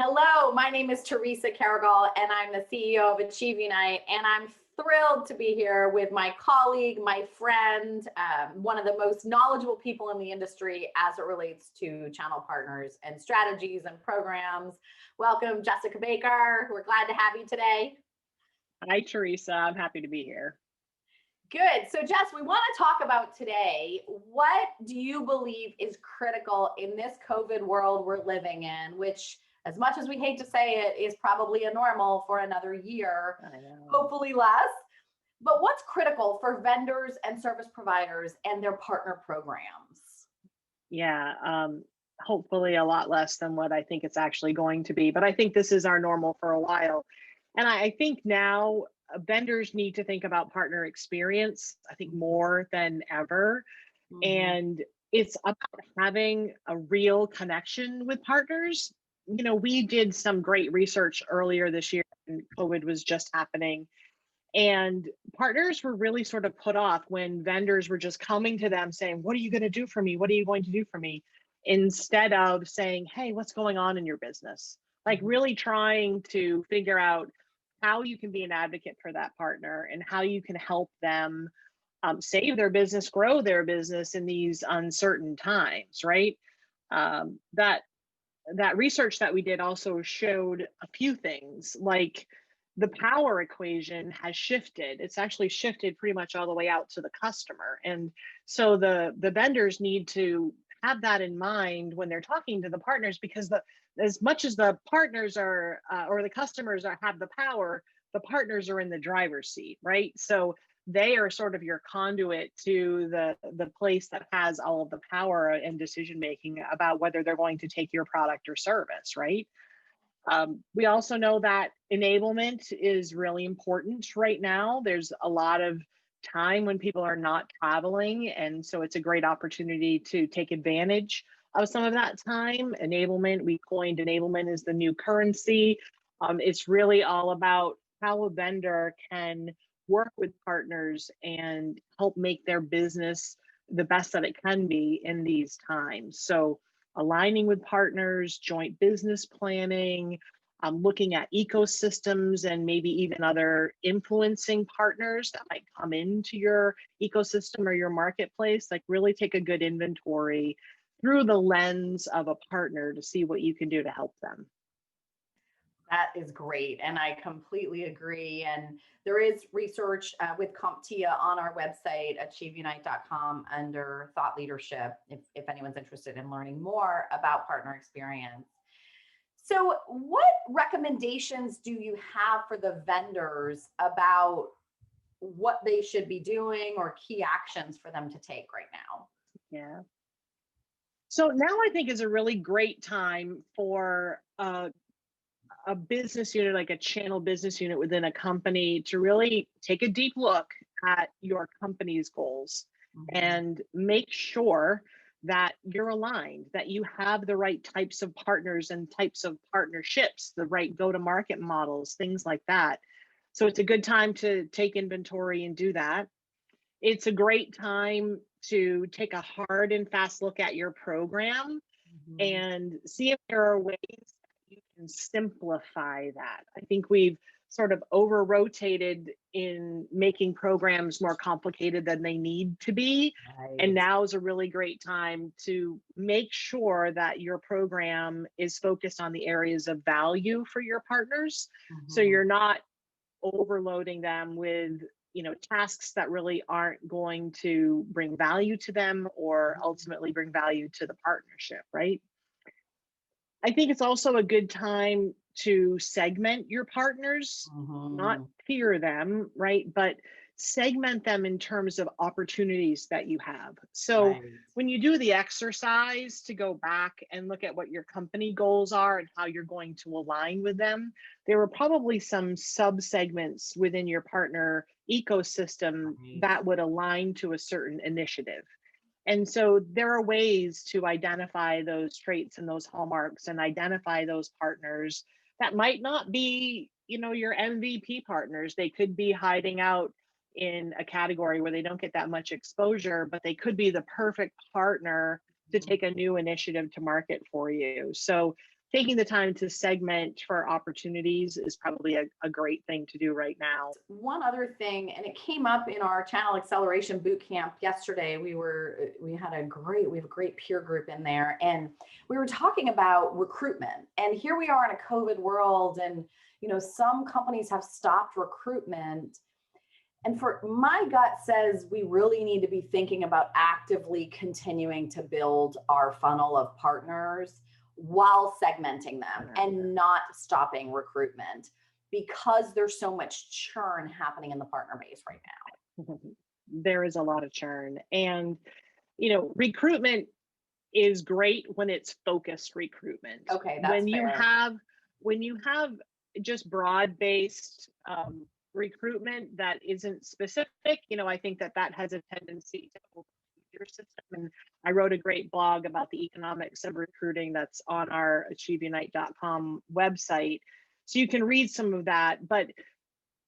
Hello, my name is Theresa Caragol, and I'm the CEO of AchieveUnite, and I'm thrilled to be here with my colleague, my friend, one of the most knowledgeable people in the industry as it relates to channel partners and strategies and programs. Welcome, Jessica Baker. We're glad to have you today. Hi, Teresa. I'm happy to be here. Good. So, Jess, we want to talk about today. What do you believe is critical in this COVID world we're living in, which, as much as we hate to say it, is probably a normal for another year, I know. hopefully less. But what's critical for vendors and service providers and their partner programs? Yeah, hopefully a lot less than what I think it's actually going to be. But I think this is our normal for a while. And I think now vendors need to think about partner experience, I think more than ever. Mhm. And it's about having a real connection with partners. We did some great research earlier this year, and COVID was just happening. And partners were really sort of put off when vendors were just coming to them saying, "What are you going to do for me? What are you going to do for me?" Instead of saying, "Hey, what's going on in your business?" Like Mhm. really trying to figure out how you can be an advocate for that partner and how you can help them save their business, grow their business in these uncertain times, right? That research that we did also showed a few things, like the power equation has shifted. It's actually shifted pretty much all the way out to the customer. And so the vendors need to have that in mind when they're talking to the partners, because as much as the partners are or the customers have the power, the partners are in the driver's seat, right? So they are sort of your conduit to the place that has all of the power and decision making about whether they're going to take your product or service, right? We also know that enablement is really important right now. There's a lot of time when people are not traveling, and so it's a great opportunity to take advantage of some of that time. Enablement, we coined enablement as the new currency. It's really all about how a vendor can work with partners and help make their business the best that it can be in these times. So aligning with partners, joint business planning, looking at ecosystems and maybe even other influencing partners that might come into your ecosystem or your marketplace. Like really take a good inventory through the lens of a partner to see what you can do to help them. That is great. And I completely agree. And there is research with CompTIA on our website, AchieveUnite.com, under thought leadership, if anyone's interested in learning more about partner experience. So, what recommendations do you have for the vendors about what they should be doing or key actions for them to take right now? Yeah. So now I think is a really great time for a business unit, like a channel business unit within a company, to really take a deep look at your company's goals Mhm. and make sure that you're aligned, that you have the right types of partners and types of partnerships, the right go to market models, things like that. So it's a good time to take inventory and do that. It's a great time to take a hard and fast look at your program Mhm. and see if there are ways that you can simplify that. I think we've sort of over rotated in making programs more complicated than they need to be. And Right. now is a really great time to make sure that your program is focused on the areas of value for your partners. So Mhm. you're not overloading them with tasks that really aren't going to bring value to them or ultimately bring value to the partnership, right? I think it's also a good time to segment your partners, not Mhm. fear them, right? But segment them in terms of opportunities that you have. So Right. when you do the exercise to go back and look at what your company goals are and how you're going to align with them, there were probably some sub segments within your partner ecosystem Right. that would align to a certain initiative. And so there are ways to identify those traits and those hallmarks and identify those partners that might not be, your MVP partners. They could be hiding out in a category where they don't get that much exposure, but they could be the perfect partner to Mhm. take a new initiative to market for you. So taking the time to segment for opportunities is probably a great thing to do right now. One other thing, and it came up in our channel acceleration boot camp yesterday. We have a great peer group in there, and we were talking about recruitment. And here we are in a COVID world, and some companies have stopped recruitment. And for my gut says we really need to be thinking about actively continuing to build our funnel of partners while segmenting them and not stopping recruitment, because there's so much churn happening in the partner base right now. There is a lot of churn, and recruitment is great when it's focused recruitment. Okay, that's fair. When you have just broad-based recruitment that isn't specific, I think that has a tendency to overwhelm your system. And I wrote a great blog about the economics of recruiting that's on our AchieveUnite.com website, so you can read some of that. But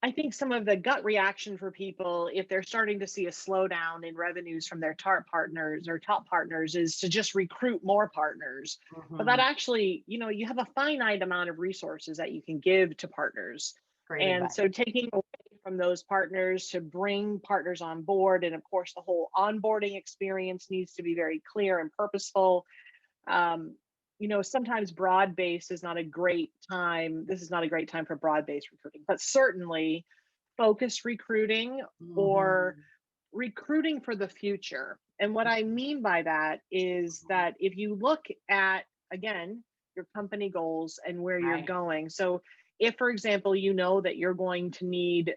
I think some of the gut reaction for people, if they're starting to see a slowdown in revenues from their top partners, is to just recruit more partners. But that actually, you have a finite amount of resources that you can give to partners. Great and advice. So taking away from those partners to bring partners on board, and of course the whole onboarding experience needs to be very clear and purposeful. Sometimes broad-based is not a great time. This is not a great time for broad-based recruiting, but certainly focused recruiting or recruiting for the future. And what I mean by that is that if you look at, again, your company goals and where you're going. So if, for example, that you're going to need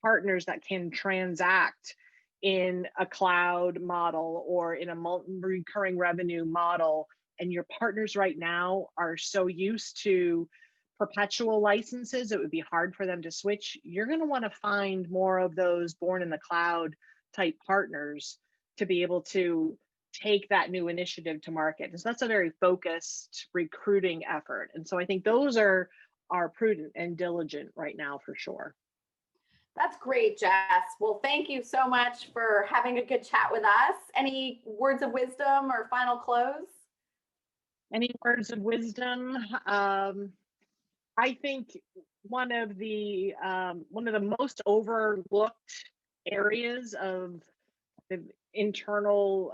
partners that can transact in a cloud model or in a recurring revenue model, and your partners right now are so used to perpetual licenses, it would be hard for them to switch. You're going to want to find more of those born in the cloud type partners to be able to take that new initiative to market. And so that's a very focused recruiting effort. And so I think those are prudent and diligent right now for sure. That's great, Jess. Well, thank you so much for having a good chat with us. Any words of wisdom or final close? Any words of wisdom? I think one of the most overlooked areas of the internal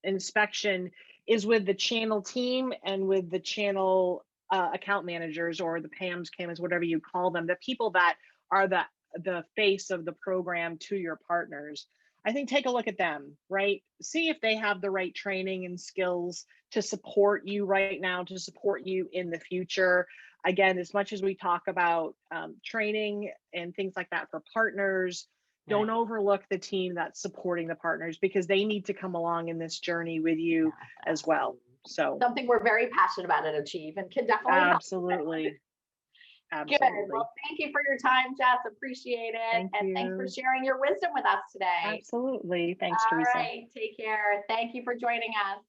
inspection is with the channel team and with the channel account managers, or the PAMs, CAMs, whatever you call them, the people that are the face of the program to your partners. I think take a look at them, right? See if they have the right training and skills to support you right now, to support you in the future. Again, as much as we talk about training and things like that for partners, don't overlook the team that's supporting the partners, because they need to come along in this journey with you as well. So something we're very passionate about at Achieve and can definitely absolutely. Good. Well, thank you for your time, Jess. Appreciate it. Thanks for sharing your wisdom with us today. Absolutely. Thanks, Theresa. All right. Take care. Thank you for joining us.